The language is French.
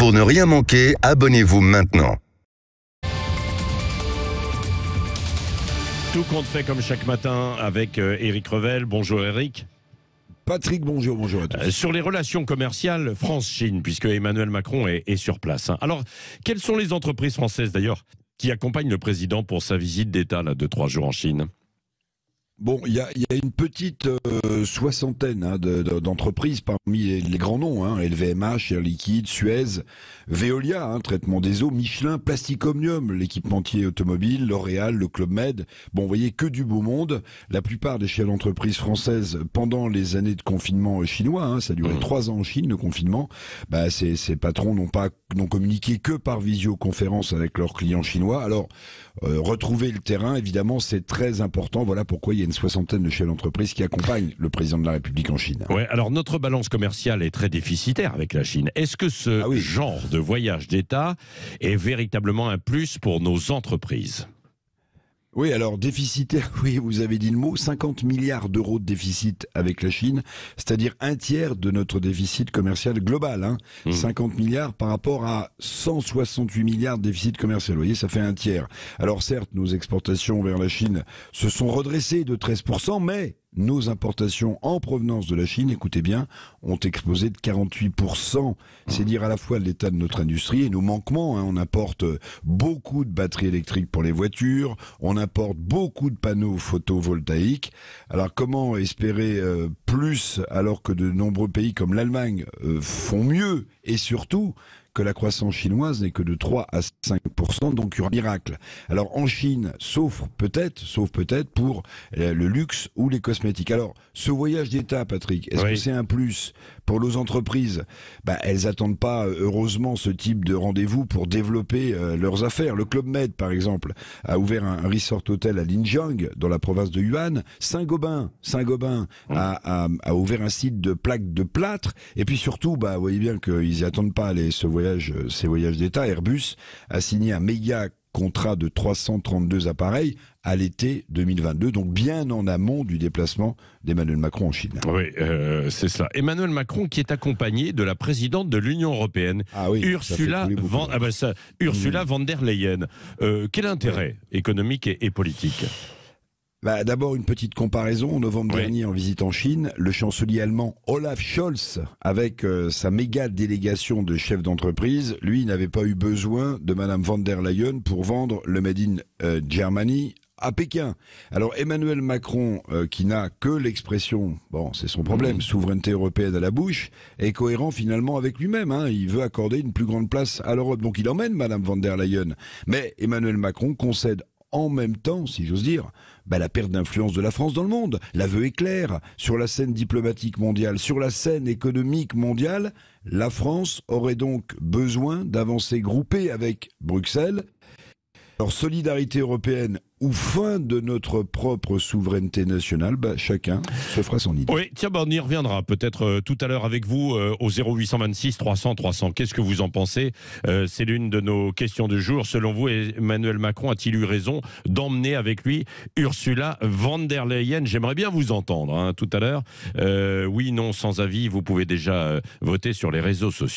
Pour ne rien manquer, abonnez-vous maintenant. Tout compte fait comme chaque matin avec Éric Revel. Bonjour Éric. Patrick, bonjour à tous. Sur les relations commerciales France-Chine, puisque Emmanuel Macron est sur place. Alors, quelles sont les entreprises françaises d'ailleurs qui accompagnent le président pour sa visite d'État de 3 jours en Chine ? Bon, il y a une petite soixantaine d'entreprises parmi les grands noms, LVMH, Air Liquide, Suez, Veolia, traitement des eaux, Michelin, Plastic Omnium, l'équipementier automobile, L'Oréal, le Club Med. Bon, vous voyez que du beau monde. La plupart des chefs d'entreprise françaises, pendant les années de confinement chinois, ça a duré 3 ans en Chine, le confinement, ces patrons n'ont communiqué que par visioconférence avec leurs clients chinois. Alors, retrouver le terrain, évidemment, c'est très important. Voilà pourquoi il y a une soixantaine de chefs d'entreprise qui accompagnent le président de la République en Chine. Ouais, alors notre balance commerciale est très déficitaire avec la Chine. Est-ce que ce genre de voyage d'État est véritablement un plus pour nos entreprises ? Oui, alors déficitaire, oui, vous avez dit le mot, 50 milliards d'euros de déficit avec la Chine, c'est-à-dire un tiers de notre déficit commercial global. 50 milliards par rapport à 168 milliards de déficit commercial, vous voyez, ça fait un tiers. Alors certes, nos exportations vers la Chine se sont redressées de 13%, mais nos importations en provenance de la Chine, écoutez bien, ont explosé de 48%. C'est dire à la fois l'état de notre industrie et nos manquements. On importe beaucoup de batteries électriques pour les voitures, on importe beaucoup de panneaux photovoltaïques. Alors comment espérer plus alors que de nombreux pays comme l'Allemagne font mieux et surtout que la croissance chinoise n'est que de 3 à 5%, donc il y aura un miracle. Alors en Chine, sauf peut-être pour le luxe ou les cosmétiques. Alors ce voyage d'État, Patrick, est-ce que c'est un plus pour nos entreprises ? Elles attendent pas, heureusement, ce type de rendez-vous pour développer leurs affaires. Le Club Med, par exemple, a ouvert un resort hôtel à Linjiang, dans la province de Yuan. Saint-Gobain a ouvert un site de plaques de plâtre. Et puis surtout, vous voyez bien qu'ils n'y attendent pas ces voyages d'État. Airbus a signé un méga contrat de 332 appareils à l'été 2022, donc bien en amont du déplacement d'Emmanuel Macron en Chine. Oui, c'est cela. Emmanuel Macron qui est accompagné de la présidente de l'Union européenne, Ursula von der Leyen. Quel intérêt économique et politique ? D'abord, une petite comparaison. En novembre dernier, en visite en Chine, le chancelier allemand Olaf Scholz, avec sa méga délégation de chefs d'entreprise, lui, n'avait pas eu besoin de Madame von der Leyen pour vendre le Made in Germany à Pékin. Alors Emmanuel Macron, qui n'a que l'expression, c'est son problème, souveraineté européenne à la bouche, est cohérent finalement avec lui-même. Il veut accorder une plus grande place à l'Europe. Donc il emmène Madame von der Leyen. Mais Emmanuel Macron concède en même temps, si j'ose dire, la perte d'influence de la France dans le monde. L'aveu est clair. Sur la scène diplomatique mondiale, sur la scène économique mondiale, la France aurait donc besoin d'avancer groupée avec Bruxelles. Alors, solidarité européenne ou fin de notre propre souveraineté nationale, chacun se fera son idée. Oui, tiens, on y reviendra peut-être tout à l'heure avec vous au 0826 300 300. Qu'est-ce que vous en pensez ? C'est l'une de nos questions du jour. Selon vous, Emmanuel Macron a-t-il eu raison d'emmener avec lui Ursula von der Leyen ? J'aimerais bien vous entendre tout à l'heure. Oui, non, sans avis, vous pouvez déjà voter sur les réseaux sociaux.